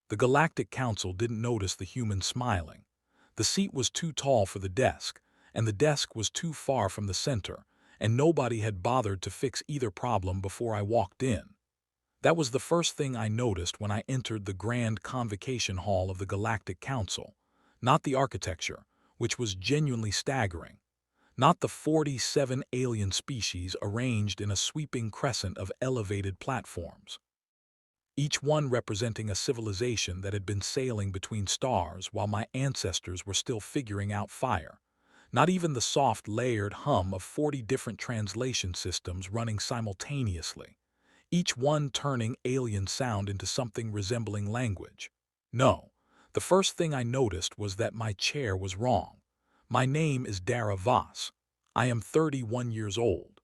The Galactic Council didn't notice the human smiling. The seat was too tall for the desk, and the desk was too far from the center, and nobody had bothered to fix either problem before I walked in. That was the first thing I noticed when I entered the grand convocation hall of the Galactic Council. Not the architecture, which was genuinely staggering. Not the 47 alien species arranged in a sweeping crescent of elevated platforms, each one representing a civilization that had been sailing between stars while my ancestors were still figuring out fire. Not even the soft, layered hum of 40 different translation systems running simultaneously, each one turning alien sound into something resembling language. No, the first thing I noticed was that my chair was wrong. My name is Dara Voss. I am 31 years old.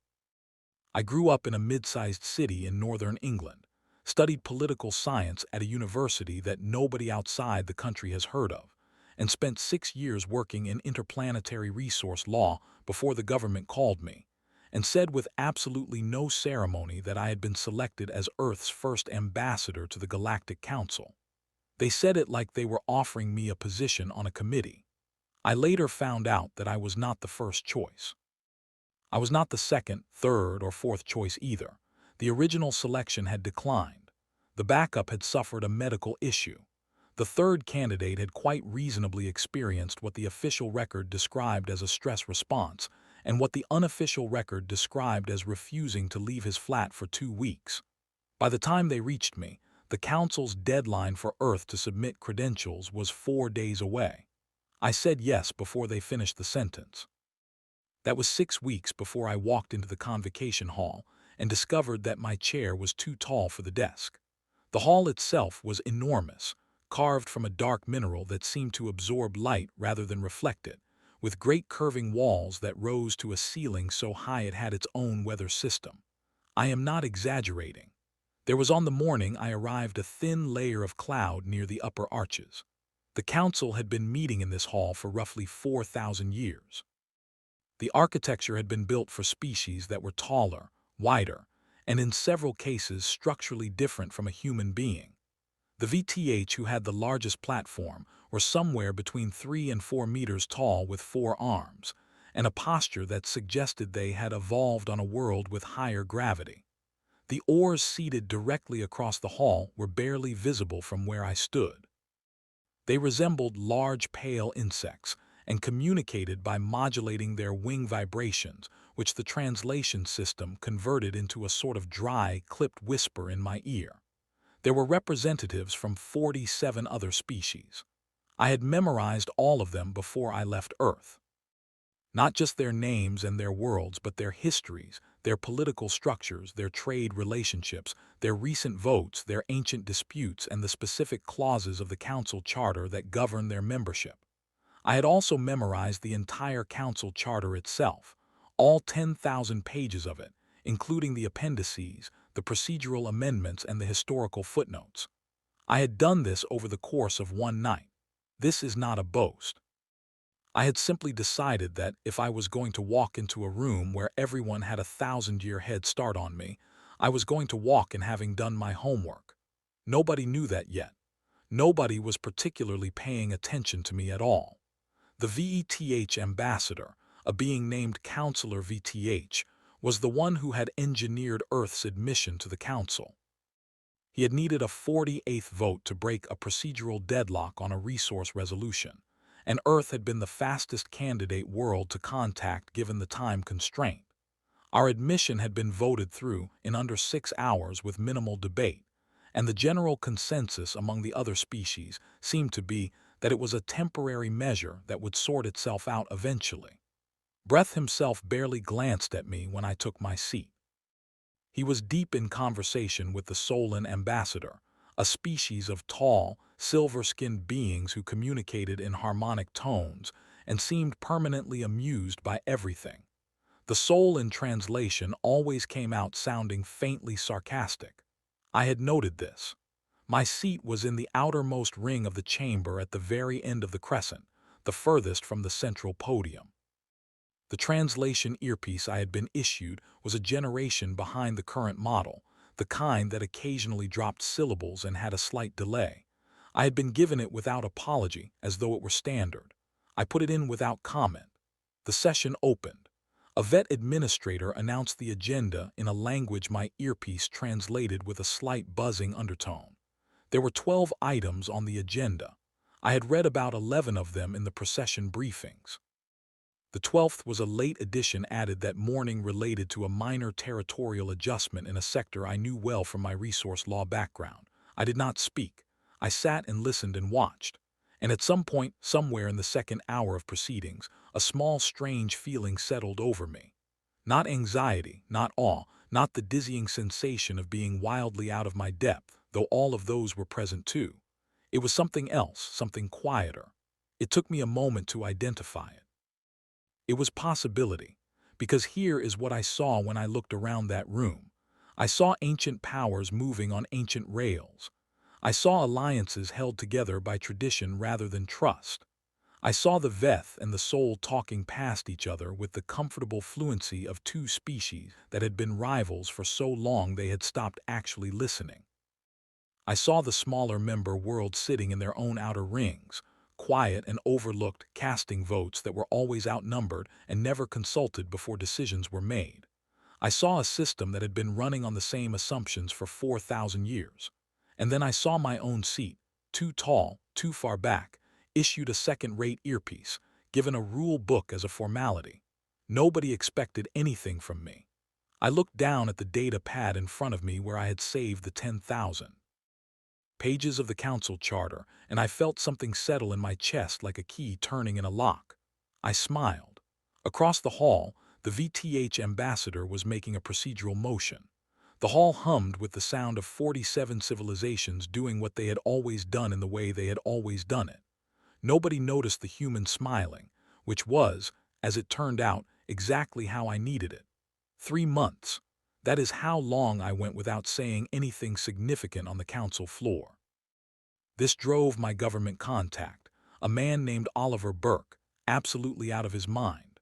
I grew up in a mid-sized city in northern England, studied political science at a university that nobody outside the country has heard of, and spent 6 years working in interplanetary resource law before the government called me and said with absolutely no ceremony that I had been selected as Earth's first ambassador to the Galactic Council. They said it like they were offering me a position on a committee. I later found out that I was not the first choice. I was not the second, third, or fourth choice either. The original selection had declined. The backup had suffered a medical issue. The third candidate had quite reasonably experienced what the official record described as a stress response and what the unofficial record described as refusing to leave his flat for 2 weeks. By the time they reached me, the council's deadline for Earth to submit credentials was 4 days away. I said yes before they finished the sentence. That was 6 weeks before I walked into the convocation hall and discovered that my chair was too tall for the desk. The hall itself was enormous, carved from a dark mineral that seemed to absorb light rather than reflect it, with great curving walls that rose to a ceiling so high it had its own weather system. I am not exaggerating. There was on the morning I arrived a thin layer of cloud near the upper arches. The council had been meeting in this hall for roughly 4,000 years. The architecture had been built for species that were taller, wider, and in several cases structurally different from a human being. The VTH who had the largest platform were somewhere between 3 and 4 meters tall with 4 arms, and a posture that suggested they had evolved on a world with higher gravity. The oars seated directly across the hall were barely visible from where I stood. They resembled large pale insects and communicated by modulating their wing vibrations, which the translation system converted into a sort of dry, clipped whisper in my ear. There were representatives from 47 other species. I had memorized all of them before I left Earth. Not just their names and their worlds, but their histories, their political structures, their trade relationships, their recent votes, their ancient disputes, and the specific clauses of the Council Charter that govern their membership. I had also memorized the entire Council Charter itself, all 10,000 pages of it, including the appendices, the procedural amendments, and the historical footnotes. I had done this over the course of one night. This is not a boast. I had simply decided that if I was going to walk into a room where everyone had a 1,000-year head start on me, I was going to walk in having done my homework. Nobody knew that yet. Nobody was particularly paying attention to me at all. The VETH ambassador, a being named Counselor VTH, was the one who had engineered Earth's admission to the Council. He had needed a 48th vote to break a procedural deadlock on a resource resolution, and Earth had been the fastest candidate world to contact given the time constraint. Our admission had been voted through in under 6 hours with minimal debate, and the general consensus among the other species seemed to be that it was a temporary measure that would sort itself out eventually. Breath himself barely glanced at me when I took my seat. He was deep in conversation with the Solan ambassador, a species of tall, silver-skinned beings who communicated in harmonic tones and seemed permanently amused by everything. The soul in translation always came out sounding faintly sarcastic. I had noted this. My seat was in the outermost ring of the chamber at the very end of the crescent, the furthest from the central podium. The translation earpiece I had been issued was a generation behind the current model, the kind that occasionally dropped syllables and had a slight delay. I had been given it without apology, as though it were standard. I put it in without comment. The session opened. A vet administrator announced the agenda in a language my earpiece translated with a slight buzzing undertone. There were 12 items on the agenda. I had read about 11 of them in the procession briefings. The 12th was a late addition added that morning related to a minor territorial adjustment in a sector I knew well from my resource law background. I did not speak. I sat and listened and watched. And at some point, somewhere in the second hour of proceedings, a small strange feeling settled over me. Not anxiety, not awe, not the dizzying sensation of being wildly out of my depth, though all of those were present too. It was something else, something quieter. It took me a moment to identify it. It was possibility, because here is what I saw when I looked around that room. I saw ancient powers moving on ancient rails. I saw alliances held together by tradition rather than trust. I saw the Veth and the Soul talking past each other with the comfortable fluency of two species that had been rivals for so long they had stopped actually listening. I saw the smaller member worlds sitting in their own outer rings, quiet and overlooked, casting votes that were always outnumbered and never consulted before decisions were made. I saw a system that had been running on the same assumptions for 4,000 years. And then I saw my own seat, too tall, too far back, issued a second-rate earpiece, given a rule book as a formality. Nobody expected anything from me. I looked down at the data pad in front of me where I had saved the 10,000 pages of the council charter, and I felt something settle in my chest like a key turning in a lock. I smiled. Across the hall, the VTH ambassador was making a procedural motion. The hall hummed with the sound of 47 civilizations doing what they had always done in the way they had always done it. Nobody noticed the human smiling, which was, as it turned out, exactly how I needed it. 3 months. That is how long I went without saying anything significant on the council floor. This drove my government contact, a man named Oliver Burke, absolutely out of his mind.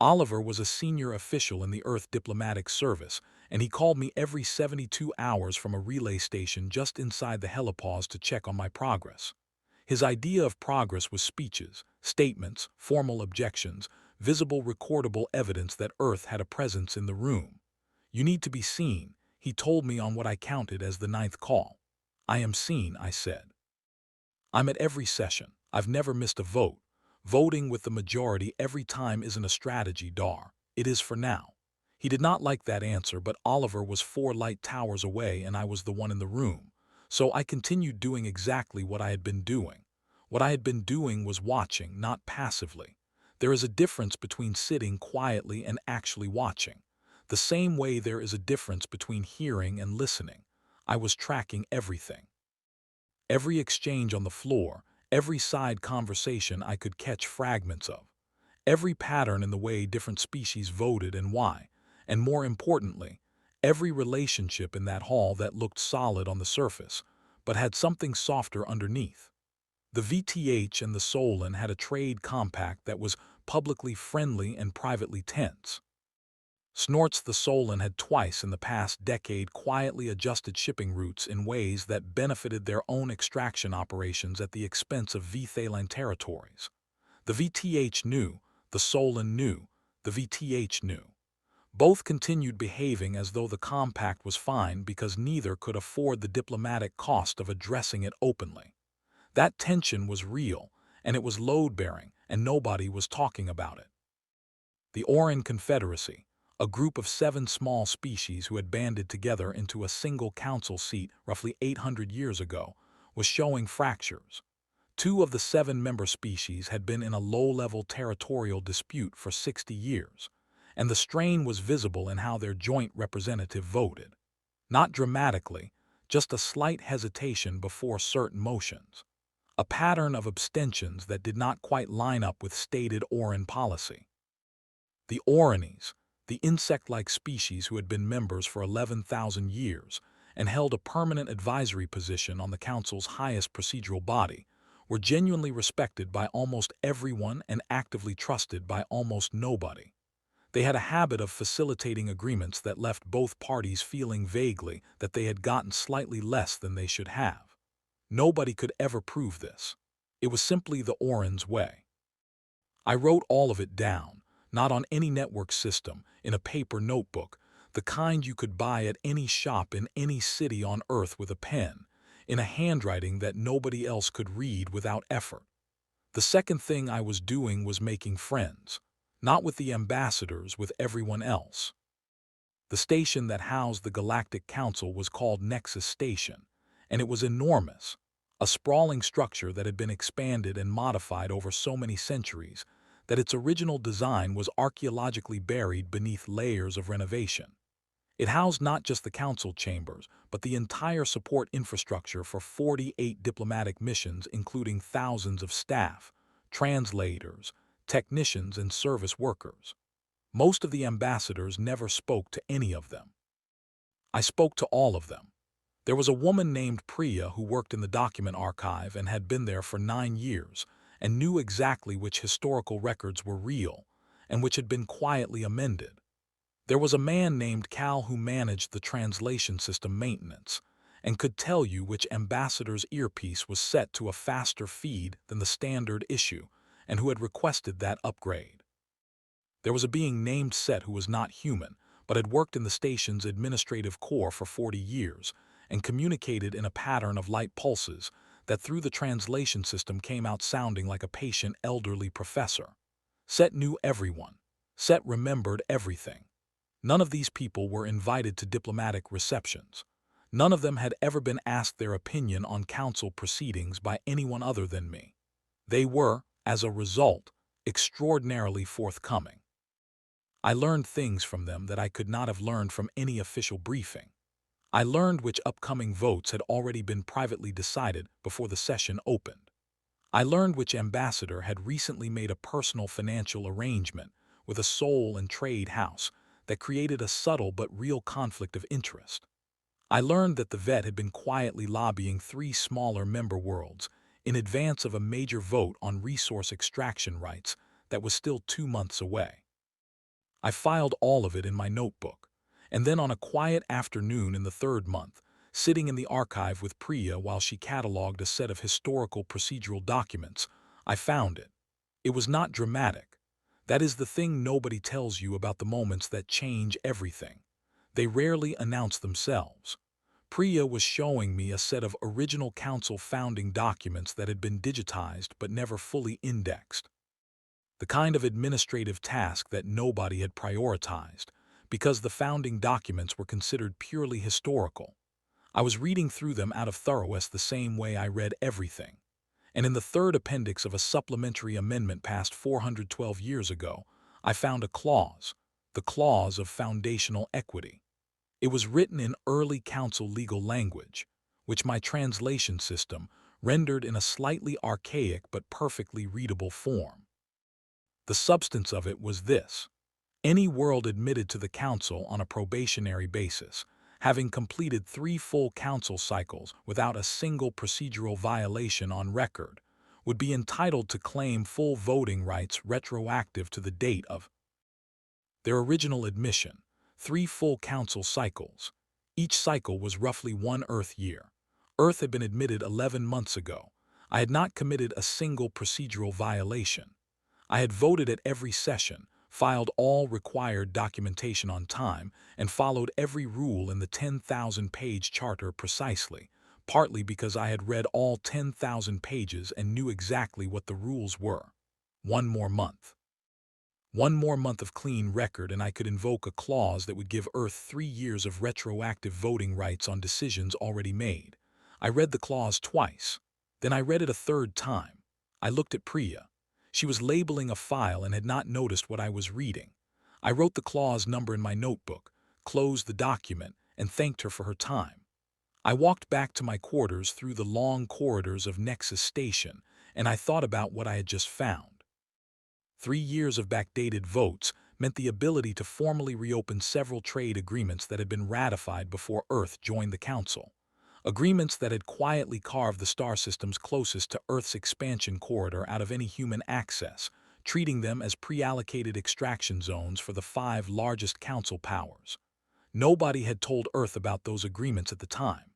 Oliver was a senior official in the Earth Diplomatic Service, and he called me every 72 hours from a relay station just inside the helipause to check on my progress. His idea of progress was speeches, statements, formal objections, visible recordable evidence that Earth had a presence in the room. You need to be seen, he told me on what I counted as the 9th call. I am seen, I said. I'm at every session. I've never missed a vote. Voting with the majority every time isn't a strategy, Dar. It is for now. He did not like that answer, but Oliver was 4 light towers away and I was the one in the room. So I continued doing exactly what I had been doing. What I had been doing was watching, not passively. There is a difference between sitting quietly and actually watching. The same way there is a difference between hearing and listening. I was tracking everything. Every exchange on the floor, every side conversation I could catch fragments of. Every pattern in the way different species voted and why. And more importantly, every relationship in that hall that looked solid on the surface, but had something softer underneath. The VTH and the Solon had a trade compact that was publicly friendly and privately tense. Snorts the Solon had twice in the past decade quietly adjusted shipping routes in ways that benefited their own extraction operations at the expense of Vthalan territories. The VTH knew, the Solon knew, the VTH knew. Both continued behaving as though the compact was fine because neither could afford the diplomatic cost of addressing it openly. That tension was real, and it was load-bearing, and nobody was talking about it. The Oran Confederacy, a group of 7 small species who had banded together into a single council seat roughly 800 years ago, was showing fractures. 2 of the 7 member species had been in a low-level territorial dispute for 60 years, and the strain was visible in how their joint representative voted. Not dramatically, just a slight hesitation before certain motions. A pattern of abstentions that did not quite line up with stated Oran policy. The Oranes, the insect-like species who had been members for 11,000 years and held a permanent advisory position on the Council's highest procedural body, were genuinely respected by almost everyone and actively trusted by almost nobody. They had a habit of facilitating agreements that left both parties feeling vaguely that they had gotten slightly less than they should have. Nobody could ever prove this. It was simply the Oran's way. I wrote all of it down, not on any network system, in a paper notebook, the kind you could buy at any shop in any city on Earth with a pen, in a handwriting that nobody else could read without effort. The second thing I was doing was making friends, not with the ambassadors, with everyone else. The station that housed the Galactic Council was called Nexus Station, and it was enormous, a sprawling structure that had been expanded and modified over so many centuries that its original design was archaeologically buried beneath layers of renovation. It housed not just the council chambers, but the entire support infrastructure for 48 diplomatic missions, including thousands of staff, translators, technicians, and service workers. Most of the ambassadors never spoke to any of them. I spoke to all of them. There was a woman named Priya who worked in the document archive and had been there for 9 years and knew exactly which historical records were real and which had been quietly amended. There was a man named Cal who managed the translation system maintenance and could tell you which ambassador's earpiece was set to a faster feed than the standard issue and who had requested that upgrade. There was a being named Set who was not human, but had worked in the station's administrative core for 40 years and communicated in a pattern of light pulses that through the translation system came out sounding like a patient elderly professor. Set knew everyone. Set remembered everything. None of these people were invited to diplomatic receptions. None of them had ever been asked their opinion on council proceedings by anyone other than me. They were, as a result, extraordinarily forthcoming. I learned things from them that I could not have learned from any official briefing. I learned which upcoming votes had already been privately decided before the session opened. I learned which ambassador had recently made a personal financial arrangement with a soul and trade house that created a subtle but real conflict of interest. I learned that the vet had been quietly lobbying 3 smaller member worlds in advance of a major vote on resource extraction rights that was still 2 months away. I filed all of it in my notebook, and then on a quiet afternoon in the 3rd month, sitting in the archive with Priya while she cataloged a set of historical procedural documents, I found it. It was not dramatic. That is the thing nobody tells you about the moments that change everything. They rarely announce themselves. Priya was showing me a set of original council founding documents that had been digitized but never fully indexed. The kind of administrative task that nobody had prioritized, because the founding documents were considered purely historical. I was reading through them out of thoroughness the same way I read everything. And in the 3rd appendix of a supplementary amendment passed 412 years ago, I found a clause, the clause of foundational equity. It was written in early council legal language, which my translation system rendered in a slightly archaic but perfectly readable form. The substance of it was this: any world admitted to the council on a probationary basis, having completed 3 full council cycles without a single procedural violation on record, would be entitled to claim full voting rights retroactive to the date of their original admission. 3 full council cycles. Each cycle was roughly 1 Earth year. Earth had been admitted 11 months ago. I had not committed a single procedural violation. I had voted at every session, filed all required documentation on time, and followed every rule in the 10,000-page charter precisely, partly because I had read all 10,000 pages and knew exactly what the rules were. 1 more month. 1 more month of clean record and I could invoke a clause that would give Earth 3 years of retroactive voting rights on decisions already made. I read the clause twice. Then I read it a 3rd time. I looked at Priya. She was labeling a file and had not noticed what I was reading. I wrote the clause number in my notebook, closed the document, and thanked her for her time. I walked back to my quarters through the long corridors of Nexus Station, and I thought about what I had just found. 3 years of backdated votes meant the ability to formally reopen several trade agreements that had been ratified before Earth joined the Council. Agreements that had quietly carved the star systems closest to Earth's expansion corridor out of any human access, treating them as pre-allocated extraction zones for the 5 largest council powers. Nobody had told Earth about those agreements at the time.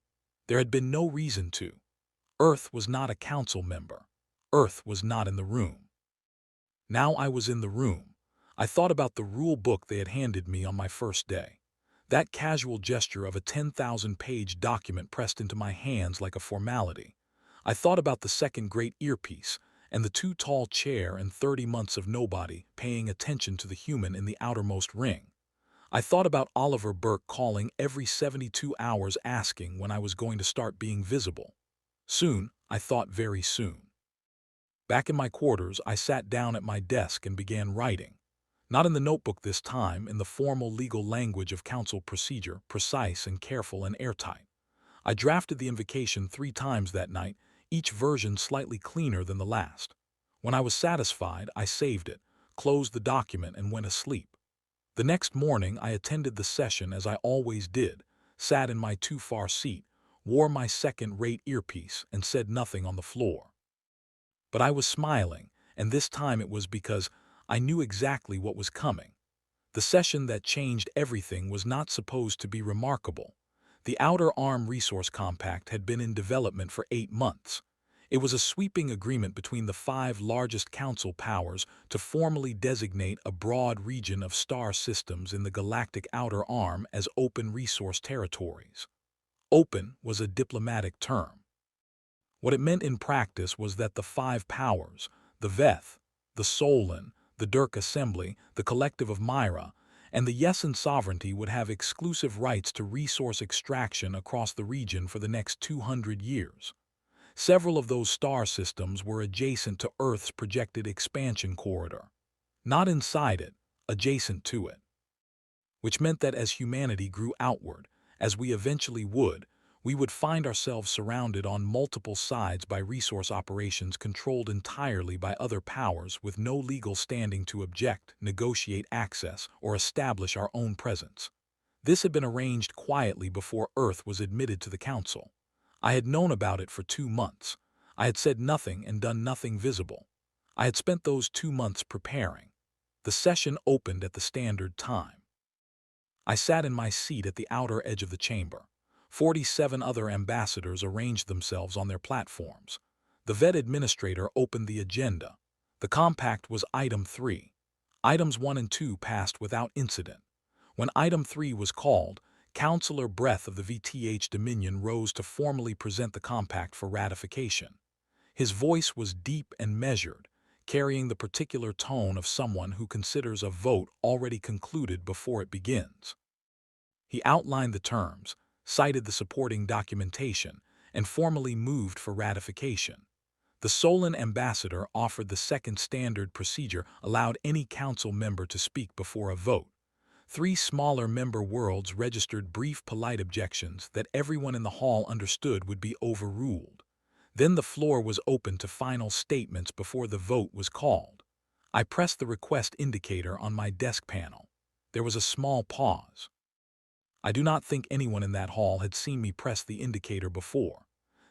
There had been no reason to. Earth was not a council member. Earth was not in the room. Now I was in the room. I thought about the rule book they had handed me on my first day. That casual gesture of a 10,000-page document pressed into my hands like a formality. I thought about the second great earpiece, and the too-tall chair and 30 months of nobody paying attention to the human in the outermost ring. I thought about Oliver Burke calling every 72 hours asking when I was going to start being visible. Soon, I thought very soon. Back in my quarters, I sat down at my desk and began writing. Not in the notebook this time, in the formal legal language of council procedure, precise and careful and airtight. I drafted the invocation 3 times that night, each version slightly cleaner than the last. When I was satisfied, I saved it, closed the document, and went asleep. The next morning, I attended the session as I always did, sat in my too-far seat, wore my second-rate earpiece, and said nothing on the floor. But I was smiling, and this time it was because I knew exactly what was coming. The session that changed everything was not supposed to be remarkable. The Outer Arm Resource Compact had been in development for 8 months. It was a sweeping agreement between the 5 largest council powers to formally designate a broad region of star systems in the galactic outer arm as open resource territories. Open was a diplomatic term. What it meant in practice was that the 5 powers, the Veth, the Solon, the Dirk Assembly, the Collective of Myra, and the Yessen Sovereignty would have exclusive rights to resource extraction across the region for the next 200 years. Several of those star systems were adjacent to Earth's projected expansion corridor. Not inside it, adjacent to it. Which meant that as humanity grew outward, as we eventually would, we would find ourselves surrounded on multiple sides by resource operations controlled entirely by other powers with no legal standing to object, negotiate access, or establish our own presence. This had been arranged quietly before Earth was admitted to the Council. I had known about it for 2 months. I had said nothing and done nothing visible. I had spent those 2 months preparing. The session opened at the standard time. I sat in my seat at the outer edge of the chamber. 47 other ambassadors arranged themselves on their platforms. The VET administrator opened the agenda. The compact was Item 3. Items 1 and 2 passed without incident. When Item 3 was called, Councillor Breath of the VTH Dominion rose to formally present the compact for ratification. His voice was deep and measured, carrying the particular tone of someone who considers a vote already concluded before it begins. He outlined the terms, cited the supporting documentation, and formally moved for ratification. The Solon ambassador offered the second standard procedure allowed any council member to speak before a vote. 3 smaller member worlds registered brief polite objections that everyone in the hall understood would be overruled. Then the floor was open to final statements before the vote was called. I pressed the request indicator on my desk panel. There was a small pause. I do not think anyone in that hall had seen me press the indicator before.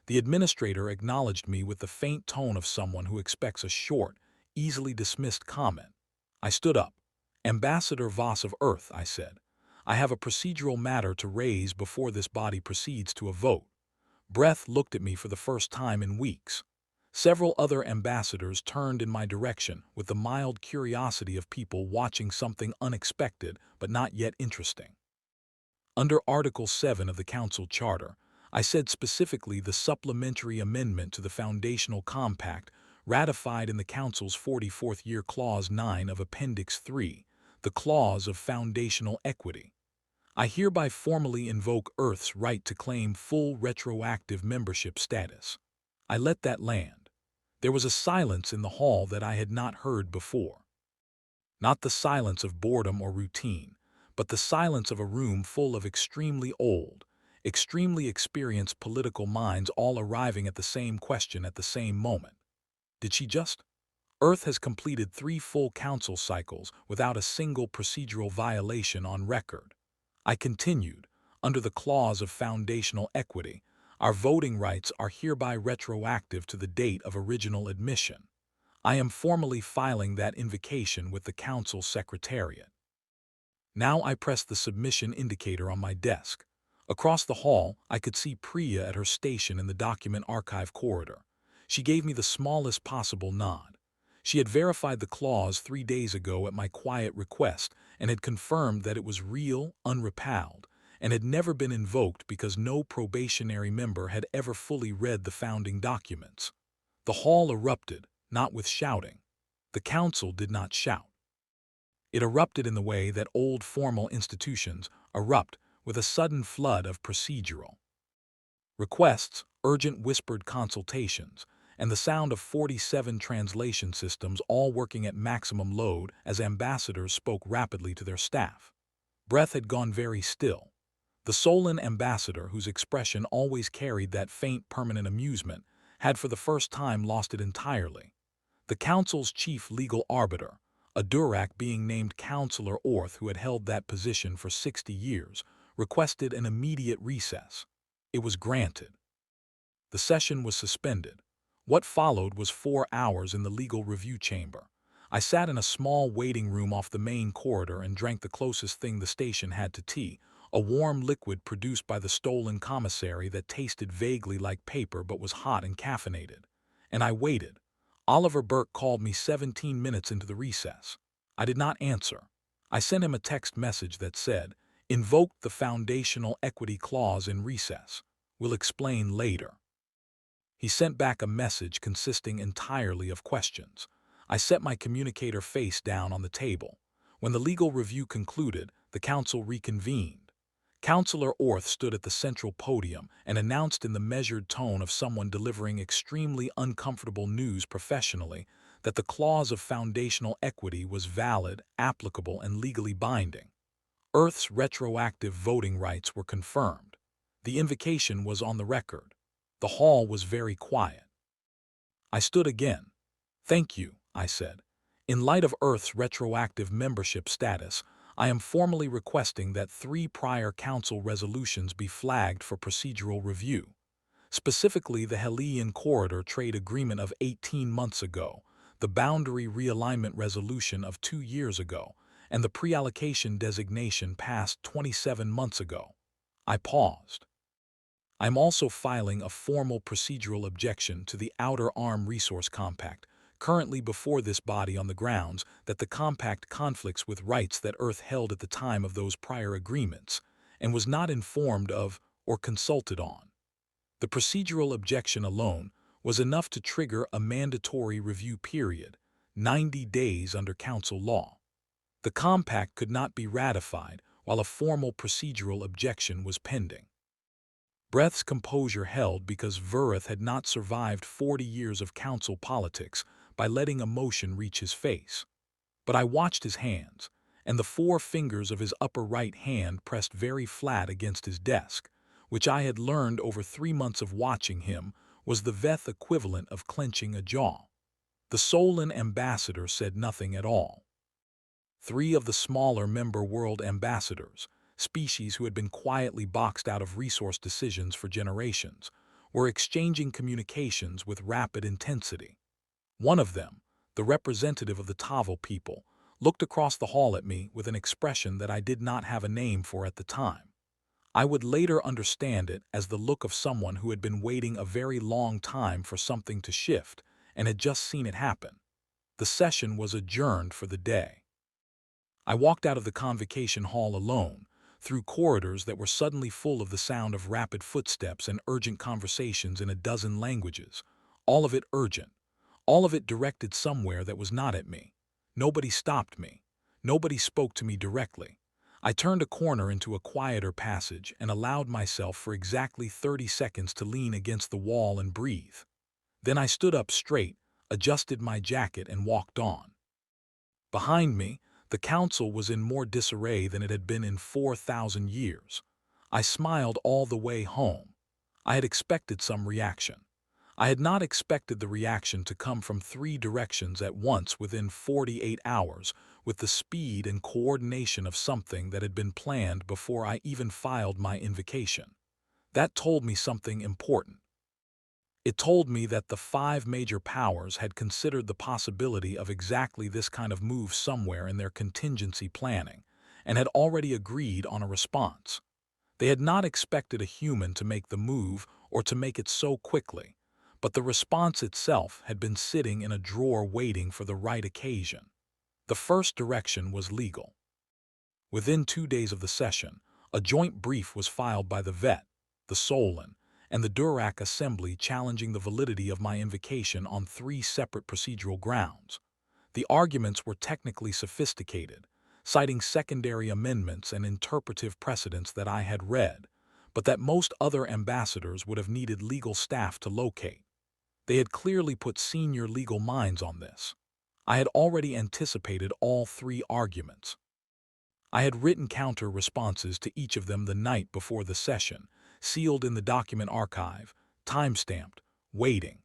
The administrator acknowledged me with the faint tone of someone who expects a short, easily dismissed comment. I stood up. "Ambassador Voss of Earth," I said, "I have a procedural matter to raise before this body proceeds to a vote." Breath looked at me for the first time in weeks. Several other ambassadors turned in my direction with the mild curiosity of people watching something unexpected but not yet interesting. Under Article 7 of the Council Charter, I said specifically the supplementary amendment to the Foundational Compact ratified in the Council's 44th year Clause 9 of Appendix 3, the Clause of Foundational Equity. I hereby formally invoke Earth's right to claim full retroactive membership status. I let that land. There was a silence in the hall that I had not heard before. Not the silence of boredom or routine, but the silence of a room full of extremely old, extremely experienced political minds all arriving at the same question at the same moment. Did she just? Earth has completed 3 full council cycles without a single procedural violation on record. I continued, under the clause of foundational equity, our voting rights are hereby retroactive to the date of original admission. I am formally filing that invocation with the Council Secretariat. Now I press the submission indicator on my desk. Across the hall, I could see Priya at her station in the document archive corridor. She gave me the smallest possible nod. She had verified the clause 3 days ago at my quiet request and had confirmed that it was real, unrepelled, and had never been invoked because no probationary member had ever fully read the founding documents. The hall erupted, not with shouting. The council did not shout. It erupted in the way that old formal institutions erupt, with a sudden flood of procedural requests, urgent whispered consultations, and the sound of 47 translation systems all working at maximum load as ambassadors spoke rapidly to their staff. Breath had gone very still. The Solon ambassador, whose expression always carried that faint permanent amusement, had for the first time lost it entirely. The council's chief legal arbiter, a Durac being named Counselor Orth, who had held that position for 60 years, requested an immediate recess. It was granted. The session was suspended. What followed was 4 hours in the legal review chamber. I sat in a small waiting room off the main corridor and drank the closest thing the station had to tea, a warm liquid produced by the stolen commissary that tasted vaguely like paper but was hot and caffeinated. And I waited. Oliver Burke called me 17 minutes into the recess. I did not answer. I sent him a text message that said, "Invoke the foundational equity clause in recess. We'll explain later." He sent back a message consisting entirely of questions. I set my communicator face down on the table. When the legal review concluded, the council reconvened. Counselor Orth stood at the central podium and announced in the measured tone of someone delivering extremely uncomfortable news professionally that the clause of foundational equity was valid, applicable, and legally binding. Earth's retroactive voting rights were confirmed. The invocation was on the record. The hall was very quiet. I stood again. "Thank you," I said. "In light of Earth's retroactive membership status, I am formally requesting that 3 prior council resolutions be flagged for procedural review. Specifically the Helian Corridor Trade Agreement of 18 months ago, the Boundary Realignment Resolution of 2 years ago, and the pre-allocation designation passed 27 months ago." I paused. "I am also filing a formal procedural objection to the Outer Arm Resource Compact, currently before this body on the grounds that the compact conflicts with rights that Earth held at the time of those prior agreements, and was not informed of or consulted on." The procedural objection alone was enough to trigger a mandatory review period, 90 days under council law. The compact could not be ratified while a formal procedural objection was pending. Breath's composure held because Vurath had not survived 40 years of council politics by letting emotion reach his face. But I watched his hands, and the 4 fingers of his upper right hand pressed very flat against his desk, which I had learned over 3 months of watching him was the Veth equivalent of clenching a jaw. The Solon ambassador said nothing at all. 3 of the smaller member world ambassadors, species who had been quietly boxed out of resource decisions for generations, were exchanging communications with rapid intensity. One of them, the representative of the Tavel people, looked across the hall at me with an expression that I did not have a name for at the time. I would later understand it as the look of someone who had been waiting a very long time for something to shift and had just seen it happen. The session was adjourned for the day. I walked out of the convocation hall alone, through corridors that were suddenly full of the sound of rapid footsteps and urgent conversations in a dozen languages, all of it urgent, all of it directed somewhere that was not at me. Nobody stopped me. Nobody spoke to me directly. I turned a corner into a quieter passage and allowed myself for exactly 30 seconds to lean against the wall and breathe. Then I stood up straight, adjusted my jacket, and walked on. Behind me, the council was in more disarray than it had been in 4,000 years. I smiled all the way home. I had expected some reaction. I had not expected the reaction to come from 3 directions at once within 48 hours, with the speed and coordination of something that had been planned before I even filed my invocation. That told me something important. It told me that the 5 major powers had considered the possibility of exactly this kind of move somewhere in their contingency planning, and had already agreed on a response. They had not expected a human to make the move or to make it so quickly, but the response itself had been sitting in a drawer waiting for the right occasion. The first direction was legal. Within 2 days of the session, a joint brief was filed by the Vet, the Solon, and the Durac Assembly challenging the validity of my invocation on 3 separate procedural grounds. The arguments were technically sophisticated, citing secondary amendments and interpretive precedents that I had read, but that most other ambassadors would have needed legal staff to locate. They had clearly put senior legal minds on this. I had already anticipated all 3 arguments. I had written counter-responses to each of them the night before the session, sealed in the document archive, time-stamped, waiting.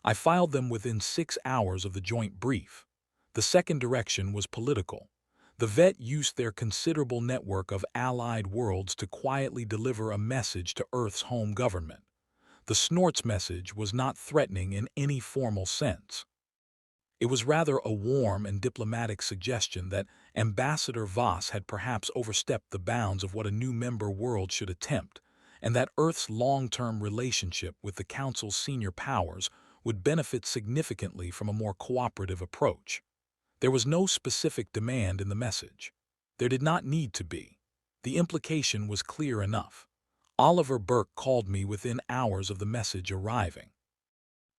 I filed them within 6 hours of the joint brief. The second direction was political. The Vet used their considerable network of allied worlds to quietly deliver a message to Earth's home government. The Snort's message was not threatening in any formal sense. It was rather a warm and diplomatic suggestion that Ambassador Voss had perhaps overstepped the bounds of what a new member world should attempt, and that Earth's long-term relationship with the Council's senior powers would benefit significantly from a more cooperative approach. There was no specific demand in the message. There did not need to be. The implication was clear enough. Oliver Burke called me within hours of the message arriving.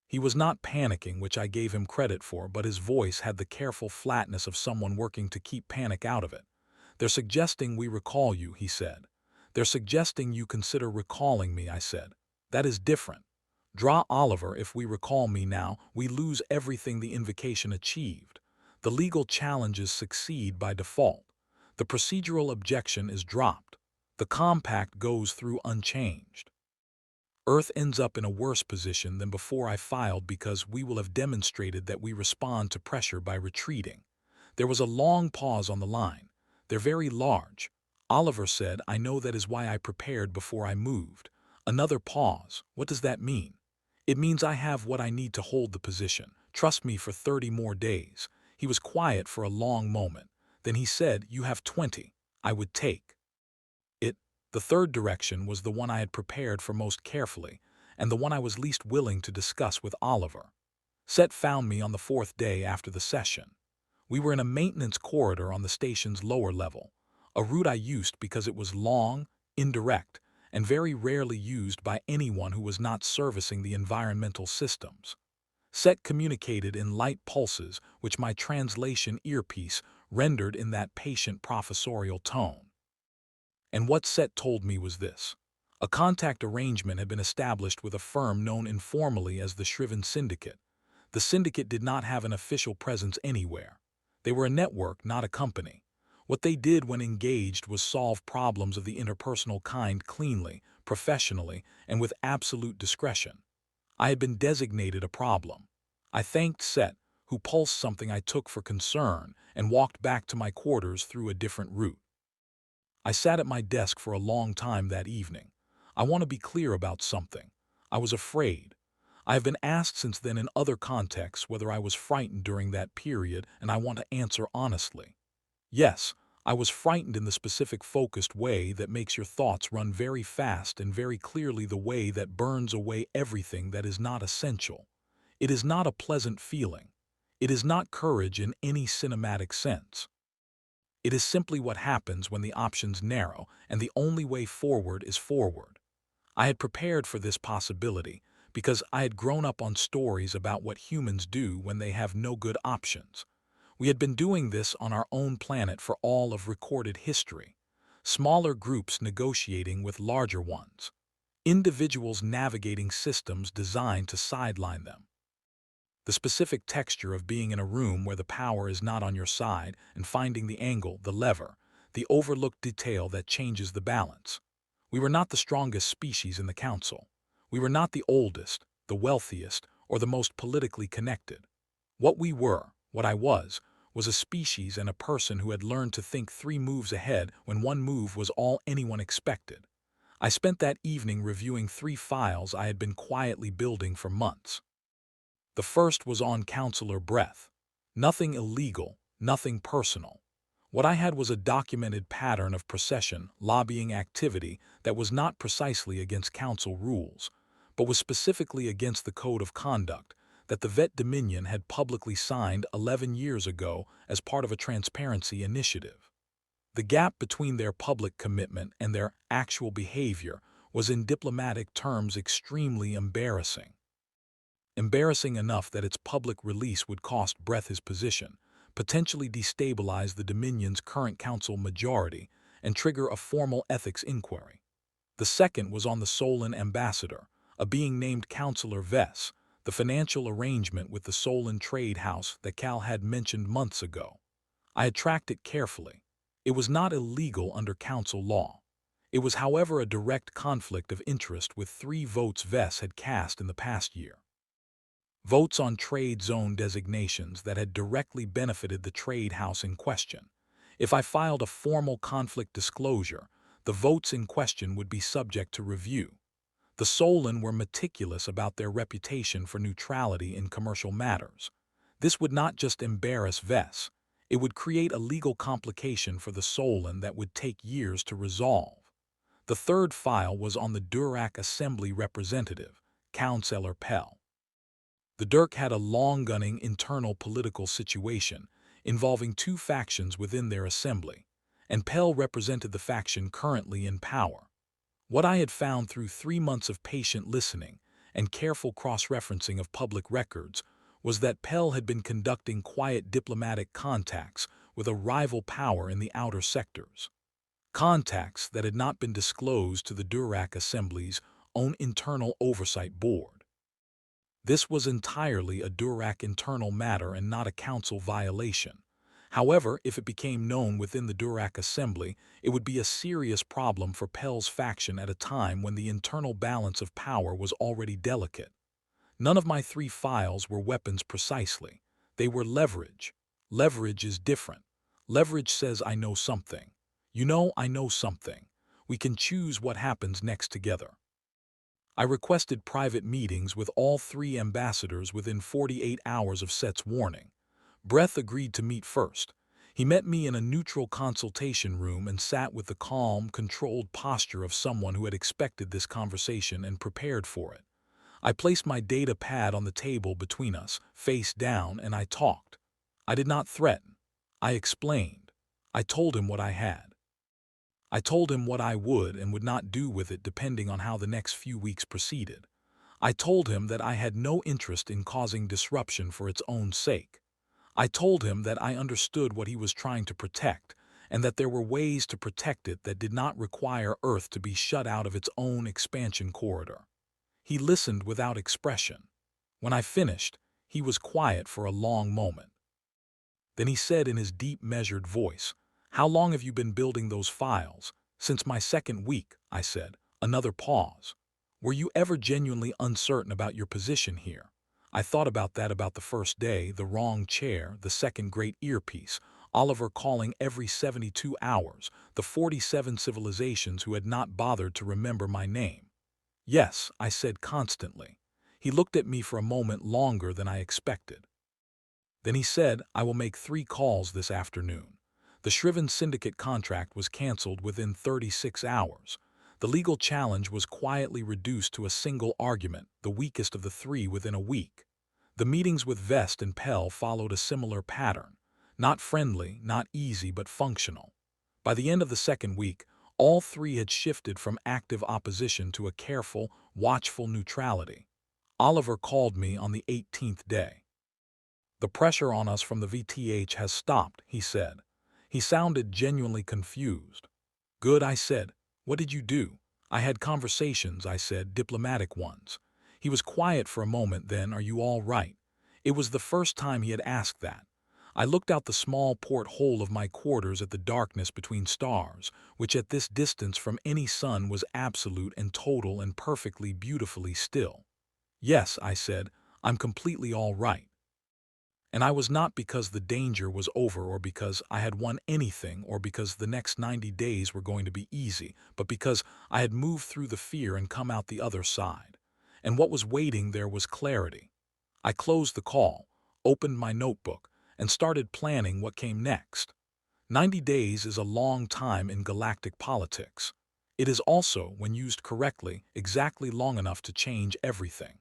He was not panicking, which I gave him credit for, but his voice had the careful flatness of someone working to keep panic out of it. "They're suggesting we recall you," he said. "They're suggesting you consider recalling me," I said. "That is different. Draw Oliver, if we recall me now, we lose everything the invocation achieved. The legal challenges succeed by default. The procedural objection is dropped. The compact goes through unchanged. Earth ends up in a worse position than before I filed because we will have demonstrated that we respond to pressure by retreating." There was a long pause on the line. "They're very large." Oliver said, "I know, that is why I prepared before I moved." Another pause. "What does that mean?" "It means I have what I need to hold the position. Trust me for 30 more days." He was quiet for a long moment. Then he said, "You have 20. I would take it." The third direction was the one I had prepared for most carefully, and the one I was least willing to discuss with Oliver. Set found me on the 4th day after the session. We were in a maintenance corridor on the station's lower level, a route I used because it was long, indirect, and very rarely used by anyone who was not servicing the environmental systems. Set communicated in light pulses, which my translation earpiece rendered in that patient professorial tone. And what Set told me was this. A contact arrangement had been established with a firm known informally as the Shriven Syndicate. The syndicate did not have an official presence anywhere. They were a network, not a company. What they did when engaged was solve problems of the interpersonal kind cleanly, professionally, and with absolute discretion. I had been designated a problem. I thanked Set, who pulsed something I took for concern, and walked back to my quarters through a different route. I sat at my desk for a long time that evening. I want to be clear about something. I was afraid. I have been asked since then in other contexts whether I was frightened during that period, and I want to answer honestly. Yes, I was frightened in the specific focused way that makes your thoughts run very fast, and very clearly the way that burns away everything that is not essential. It is not a pleasant feeling. It is not courage in any cinematic sense. It is simply what happens when the options narrow and the only way forward is forward. I had prepared for this possibility because I had grown up on stories about what humans do when they have no good options. We had been doing this on our own planet for all of recorded history. Smaller groups negotiating with larger ones. Individuals navigating systems designed to sideline them. The specific texture of being in a room where the power is not on your side and finding the angle, the lever, the overlooked detail that changes the balance. We were not the strongest species in the council. We were not the oldest, the wealthiest, or the most politically connected. What we were, what I was a species and a person who had learned to think 3 moves ahead when 1 move was all anyone expected. I spent that evening reviewing 3 files I had been quietly building for months. The first was on Counselor Breath. Nothing illegal, nothing personal. What I had was a documented pattern of procession, lobbying activity that was not precisely against council rules, but was specifically against the code of conduct that the Vet Dominion had publicly signed 11 years ago as part of a transparency initiative. The gap between their public commitment and their actual behavior was in diplomatic terms extremely embarrassing. Embarrassing enough that its public release would cost Breth his position, potentially destabilize the Dominion's current council majority, and trigger a formal ethics inquiry. The second was on the Solon ambassador, a being named Councillor Vess, the financial arrangement with the Solon trade house that Cal had mentioned months ago. I had tracked it carefully. It was not illegal under council law. It was, however, a direct conflict of interest with 3 votes Vess had cast in the past year. Votes on trade zone designations that had directly benefited the trade house in question. If I filed a formal conflict disclosure, the votes in question would be subject to review. The Solon were meticulous about their reputation for neutrality in commercial matters. This would not just embarrass Vess, it would create a legal complication for the Solon that would take years to resolve. The third file was on the Durack Assembly representative, Councillor Pell. The Dirk had a long-gunning internal political situation involving 2 factions within their assembly, and Pell represented the faction currently in power. What I had found through 3 months of patient listening and careful cross-referencing of public records was that Pell had been conducting quiet diplomatic contacts with a rival power in the outer sectors. Contacts that had not been disclosed to the Durack Assembly's own internal oversight board. This was entirely a Durack internal matter and not a council violation. However, if it became known within the Durack Assembly, it would be a serious problem for Pell's faction at a time when the internal balance of power was already delicate. None of my 3 files were weapons precisely. They were leverage. Leverage is different. Leverage says I know something. You know I know something. We can choose what happens next together. I requested private meetings with all 3 ambassadors within 48 hours of Set's warning. Breth agreed to meet first. He met me in a neutral consultation room and sat with the calm, controlled posture of someone who had expected this conversation and prepared for it. I placed my data pad on the table between us, face down, and I talked. I did not threaten. I explained. I told him what I had. I told him what I would and would not do with it depending on how the next few weeks proceeded. I told him that I had no interest in causing disruption for its own sake. I told him that I understood what he was trying to protect and that there were ways to protect it that did not require Earth to be shut out of its own expansion corridor. He listened without expression. When I finished, he was quiet for a long moment. Then he said in his deep, measured voice, "How long have you been building those files?" "Since my 2nd week," I said. Another pause. "Were you ever genuinely uncertain about your position here?" I thought about that about the first day, the wrong chair, the second great earpiece, Oliver calling every 72 hours, the 47 civilizations who had not bothered to remember my name. "Yes," I said constantly. He looked at me for a moment longer than I expected. Then he said, "I will make 3 calls this afternoon." The Shriven Syndicate contract was canceled within 36 hours. The legal challenge was quietly reduced to a single argument, the weakest of the 3 within a week. The meetings with Vest and Pell followed a similar pattern. Not friendly, not easy, but functional. By the end of the 2nd week, all 3 had shifted from active opposition to a careful, watchful neutrality. Oliver called me on the 18th day. "The pressure on us from the VTH has stopped," he said. He sounded genuinely confused. "Good," I said. "What did you do?" "I had conversations," I said, "diplomatic ones." He was quiet for a moment, then, "Are you all right?" It was the first time he had asked that. I looked out the small porthole of my quarters at the darkness between stars, which at this distance from any sun was absolute and total and perfectly beautifully still. "Yes," I said, "I'm completely all right." And I was not because the danger was over or because I had won anything or because the next 90 days were going to be easy, but because I had moved through the fear and come out the other side. And what was waiting there was clarity. I closed the call, opened my notebook, and started planning what came next. 90 days is a long time in galactic politics. It is also, when used correctly, exactly long enough to change everything.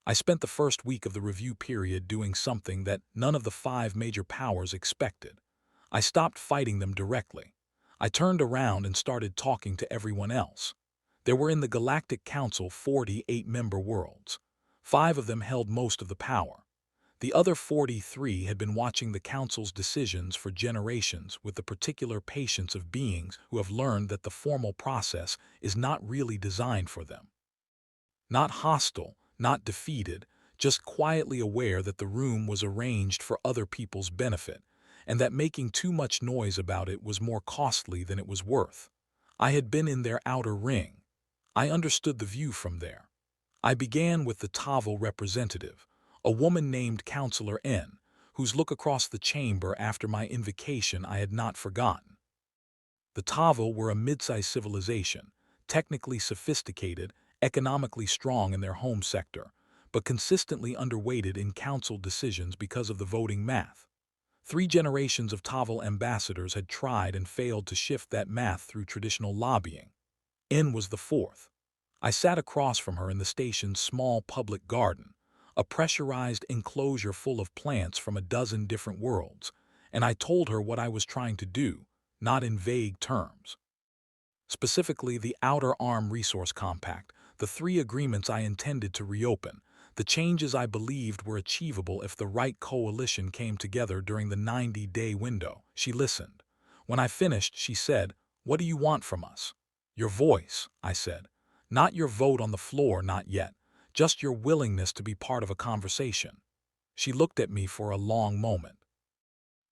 I spent the first week of the review period doing something that none of the five major powers expected. I stopped fighting them directly. I turned around and started talking to everyone else. There were in the Galactic Council 48-member worlds. 5 of them held most of the power. The other 43 had been watching the Council's decisions for generations with the particular patience of beings who have learned that the formal process is not really designed for them. Not hostile, not defeated, just quietly aware that the room was arranged for other people's benefit, and that making too much noise about it was more costly than it was worth. I had been in their outer ring. I understood the view from there. I began with the Tavel representative, a woman named Counselor N, whose look across the chamber after my invocation I had not forgotten. The Tavel were a mid-sized civilization, technically sophisticated, economically strong in their home sector, but consistently underweighted in council decisions because of the voting math. 3 generations of Tavel ambassadors had tried and failed to shift that math through traditional lobbying. N was the 4th. I sat across from her in the station's small public garden, a pressurized enclosure full of plants from a dozen different worlds, and I told her what I was trying to do, not in vague terms. Specifically, the Outer Arm Resource Compact, the 3 agreements I intended to reopen, the changes I believed were achievable if the right coalition came together during the 90-day window. She listened. When I finished, she said, "What do you want from us?" "Your voice," I said. "Not your vote on the floor, not yet. Just your willingness to be part of a conversation." She looked at me for a long moment.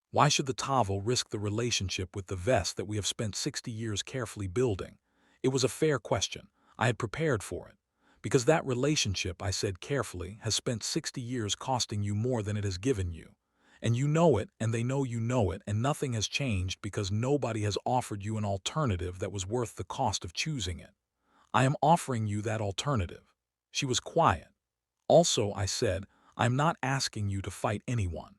Why should the Tavel risk the relationship with the Vest that we have spent 60 years carefully building? It was a fair question. I had prepared for it. Because that relationship, I said carefully, has spent 60 years costing you more than it has given you. And you know it, and they know you know it, and nothing has changed because nobody has offered you an alternative that was worth the cost of choosing it. I am offering you that alternative. She was quiet. Also, I said, I'm not asking you to fight anyone.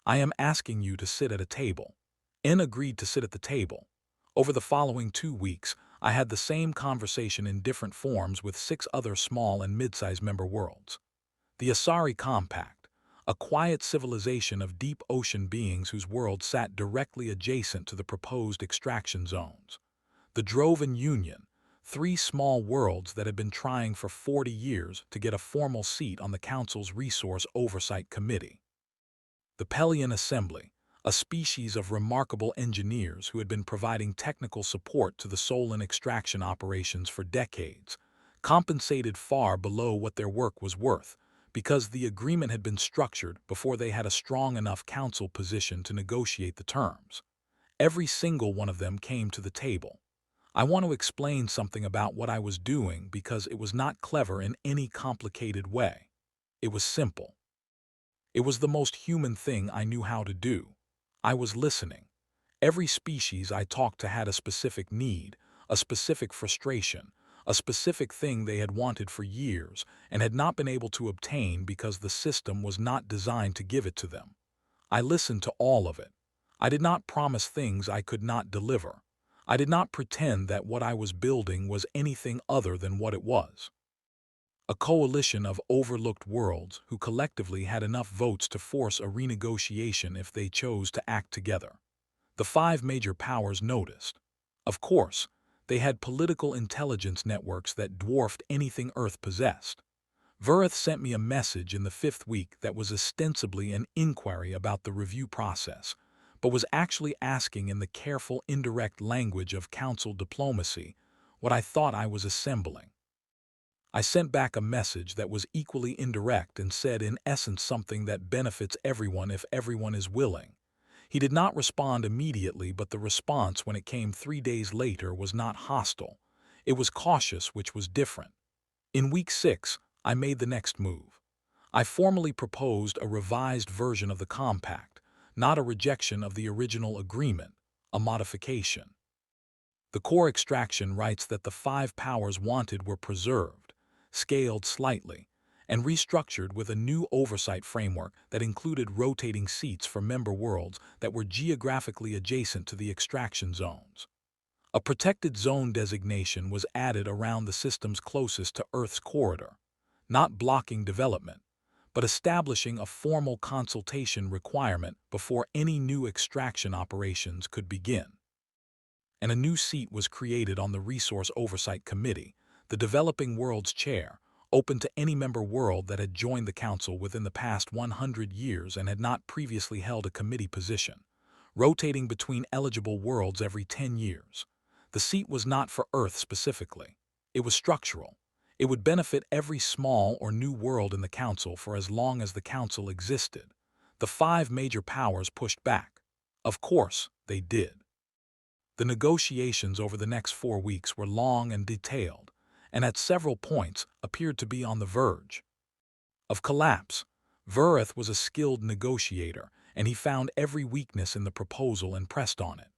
I am asking you to sit at a table. N agreed to sit at the table. Over the following 2 weeks, I had the same conversation in different forms with 6 other small and mid-sized member worlds. The Asari Compact, a quiet civilization of deep ocean beings whose world sat directly adjacent to the proposed extraction zones. The Drovan Union, 3 small worlds that had been trying for 40 years to get a formal seat on the Council's Resource Oversight Committee. The Pelion Assembly, a species of remarkable engineers who had been providing technical support to the Solon extraction operations for decades, compensated far below what their work was worth, because the agreement had been structured before they had a strong enough council position to negotiate the terms. Every single one of them came to the table. I want to explain something about what I was doing because it was not clever in any complicated way. It was simple. It was the most human thing I knew how to do. I was listening. Every species I talked to had a specific need, a specific frustration, a specific thing they had wanted for years and had not been able to obtain because the system was not designed to give it to them. I listened to all of it. I did not promise things I could not deliver. I did not pretend that what I was building was anything other than what it was. A coalition of overlooked worlds who collectively had enough votes to force a renegotiation if they chose to act together. The 5 major powers noticed. Of course, they had political intelligence networks that dwarfed anything Earth possessed. Verith sent me a message in the 5th week that was ostensibly an inquiry about the review process, but was actually asking in the careful, indirect language of council diplomacy what I thought I was assembling. I sent back a message that was equally indirect and said in essence something that benefits everyone if everyone is willing. He did not respond immediately, but the response when it came 3 days later was not hostile. It was cautious, which was different. In week 6, I made the next move. I formally proposed a revised version of the compact, not a rejection of the original agreement, a modification. The core extraction rights that the 5 powers wanted were preserved, scaled slightly, and restructured with a new oversight framework that included rotating seats for member worlds that were geographically adjacent to the extraction zones. A protected zone designation was added around the systems closest to Earth's corridor, not blocking development, but establishing a formal consultation requirement before any new extraction operations could begin. And a new seat was created on the Resource Oversight Committee, the Developing Worlds Chair, open to any member world that had joined the Council within the past 100 years and had not previously held a committee position, rotating between eligible worlds every 10 years. The seat was not for Earth specifically. It was structural. It would benefit every small or new world in the Council for as long as the Council existed. The 5 major powers pushed back. Of course, they did. The negotiations over the next 4 weeks were long and detailed, and at several points appeared to be on the verge of collapse. Verith was a skilled negotiator, and he found every weakness in the proposal and pressed on it.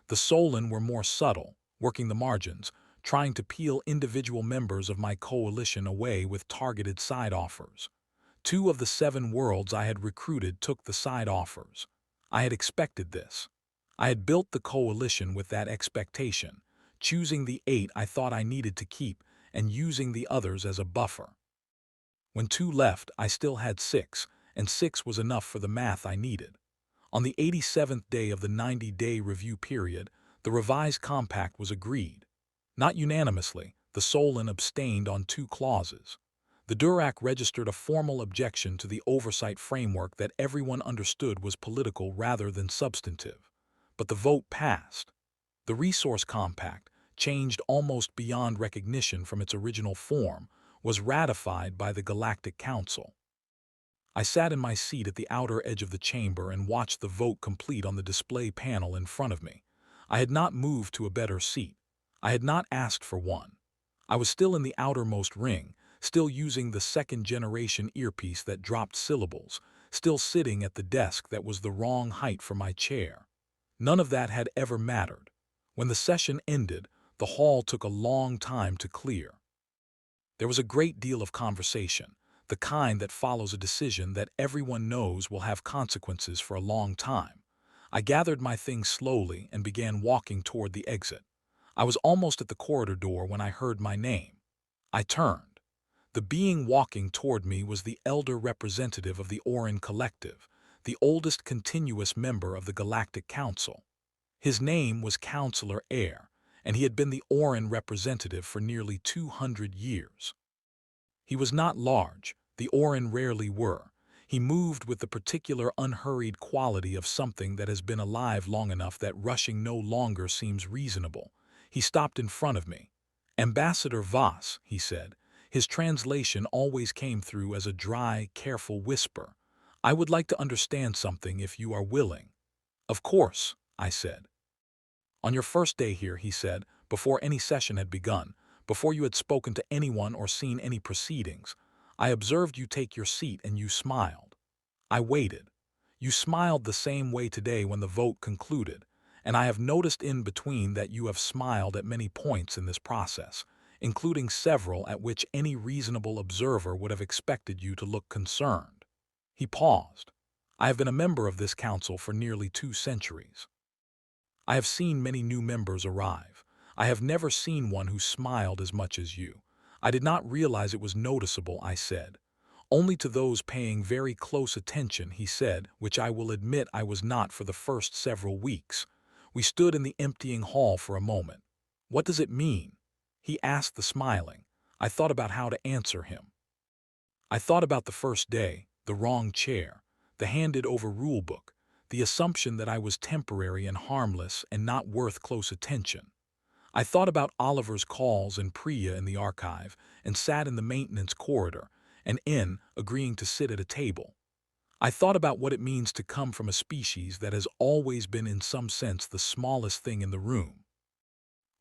The Solon were more subtle, working the margins, trying to peel individual members of my coalition away with targeted side offers. 2 of the 7 worlds I had recruited took the side offers. I had expected this. I had built the coalition with that expectation, choosing the 8 I thought I needed to keep and using the others as a buffer. When 2 left, I still had 6, and 6 was enough for the math I needed. On the 87th day of the 90-day review period, the revised compact was agreed. Not unanimously, the Solon abstained on 2 clauses. The Durac registered a formal objection to the oversight framework that everyone understood was political rather than substantive. But the vote passed. The Resource Compact, changed almost beyond recognition from its original form, was ratified by the Galactic Council. I sat in my seat at the outer edge of the chamber and watched the vote complete on the display panel in front of me. I had not moved to a better seat. I had not asked for one. I was still in the outermost ring, still using the second-generation earpiece that dropped syllables, still sitting at the desk that was the wrong height for my chair. None of that had ever mattered. When the session ended, the hall took a long time to clear. There was a great deal of conversation, the kind that follows a decision that everyone knows will have consequences for a long time. I gathered my things slowly and began walking toward the exit. I was almost at the corridor door when I heard my name. I turned. The being walking toward me was the elder representative of the Orin Collective, the oldest continuous member of the Galactic Council. His name was Counselor Air, and he had been the Orin representative for nearly 200 years. He was not large, the Orin rarely were. He moved with the particular unhurried quality of something that has been alive long enough that rushing no longer seems reasonable. He stopped in front of me. "Ambassador Voss," he said. His translation always came through as a dry, careful whisper. "I would like to understand something if you are willing." "Of course," I said. "On your first day here," he said, before any session had begun, before you had spoken to anyone or seen any proceedings, "I observed you take your seat and you smiled. I waited. You smiled the same way today when the vote concluded, and I have noticed in between that you have smiled at many points in this process, including several at which any reasonable observer would have expected you to look concerned." He paused. "I have been a member of this council for nearly 2 centuries. I have seen many new members arrive. I have never seen one who smiled as much as you. I did not realize it was noticeable," I said. "Only to those paying very close attention," he said, "which I will admit I was not for the first several weeks." We stood in the emptying hall for a moment. "What does it mean?" he asked the smiling. I thought about how to answer him. I thought about the first day, the wrong chair, the handed-over rulebook, the assumption that I was temporary and harmless and not worth close attention. I thought about Oliver's calls and Priya in the archive, and sat in the maintenance corridor, and in, agreeing to sit at a table. I thought about what it means to come from a species that has always been in some sense the smallest thing in the room.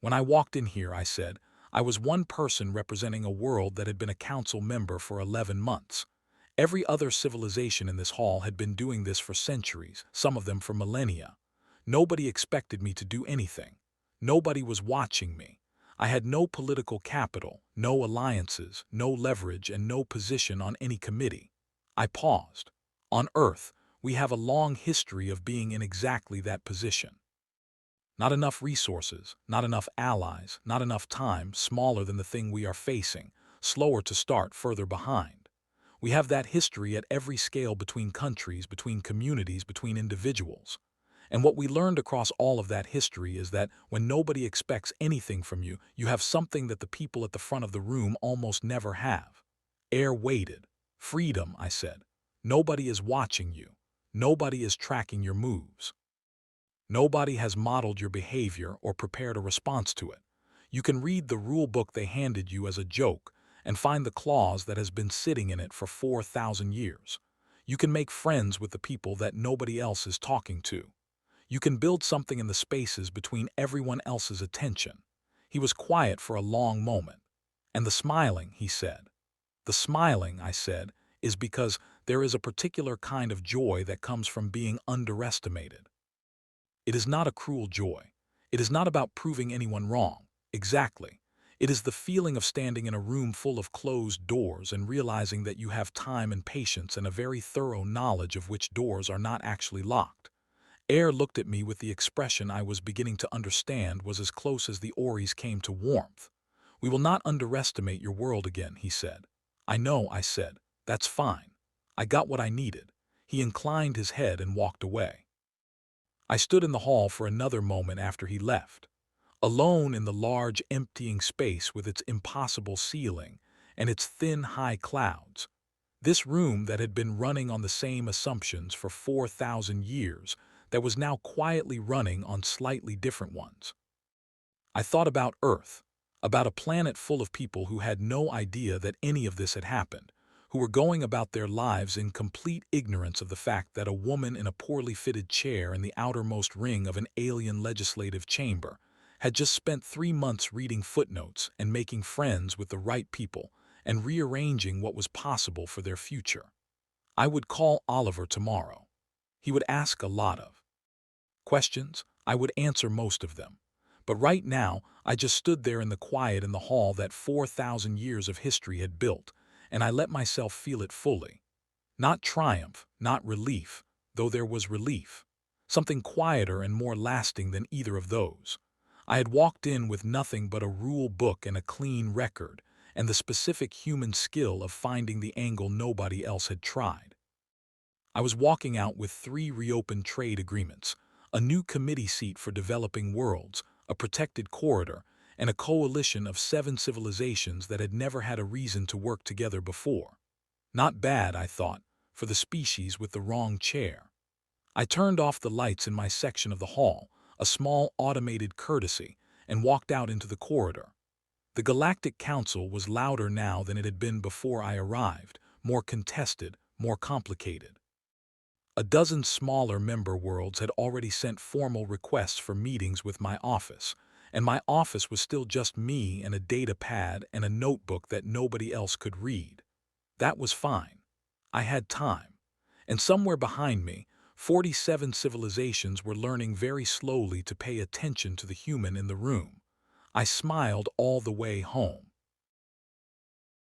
When I walked in here, I said, I was one person representing a world that had been a council member for 11 months. Every other civilization in this hall had been doing this for centuries, some of them for millennia. Nobody expected me to do anything. Nobody was watching me. I had no political capital, no alliances, no leverage, and no position on any committee. I paused. On Earth, we have a long history of being in exactly that position. Not enough resources, not enough allies, not enough time, smaller than the thing we are facing, slower to start, further behind. We have that history at every scale, between countries, between communities, between individuals. And what we learned across all of that history is that when nobody expects anything from you, you have something that the people at the front of the room almost never have. Air waited. Freedom, I said. Nobody is watching you. Nobody is tracking your moves. Nobody has modeled your behavior or prepared a response to it. You can read the rule book they handed you as a joke and find the clause that has been sitting in it for 4,000 years. You can make friends with the people that nobody else is talking to. You can build something in the spaces between everyone else's attention. He was quiet for a long moment. And the smiling, he said. The smiling, I said, is because there is a particular kind of joy that comes from being underestimated. It is not a cruel joy. It is not about proving anyone wrong. Exactly. It is the feeling of standing in a room full of closed doors and realizing that you have time and patience and a very thorough knowledge of which doors are not actually locked. Air looked at me with the expression I was beginning to understand was as close as the Ories came to warmth. "We will not underestimate your world again," he said. "I know," I said. "That's fine. I got what I needed." He inclined his head and walked away. I stood in the hall for another moment after he left, alone in the large, emptying space with its impossible ceiling and its thin, high clouds. This room that had been running on the same assumptions for 4,000 years, that was now quietly running on slightly different ones. I thought about Earth, about a planet full of people who had no idea that any of this had happened, who were going about their lives in complete ignorance of the fact that a woman in a poorly fitted chair in the outermost ring of an alien legislative chamber had just spent 3 months reading footnotes and making friends with the right people and rearranging what was possible for their future. I would call Oliver tomorrow. He would ask a lot of questions. I would answer most of them. But right now, I just stood there in the quiet in the hall that 4,000 years of history had built, and I let myself feel it fully. Not triumph, not relief, though there was relief. Something quieter and more lasting than either of those. I had walked in with nothing but a rule book and a clean record, and the specific human skill of finding the angle nobody else had tried. I was walking out with 3 reopened trade agreements, a new committee seat for developing worlds, a protected corridor, and a coalition of 7 civilizations that had never had a reason to work together before. Not bad, I thought, for the species with the wrong chair. I turned off the lights in my section of the hall, a small automated courtesy, and walked out into the corridor. The Galactic Council was louder now than it had been before I arrived, more contested, more complicated. A dozen smaller member worlds had already sent formal requests for meetings with my office, and my office was still just me and a data pad and a notebook that nobody else could read. That was fine. I had time. And somewhere behind me, 47 civilizations were learning very slowly to pay attention to the human in the room. I smiled all the way home.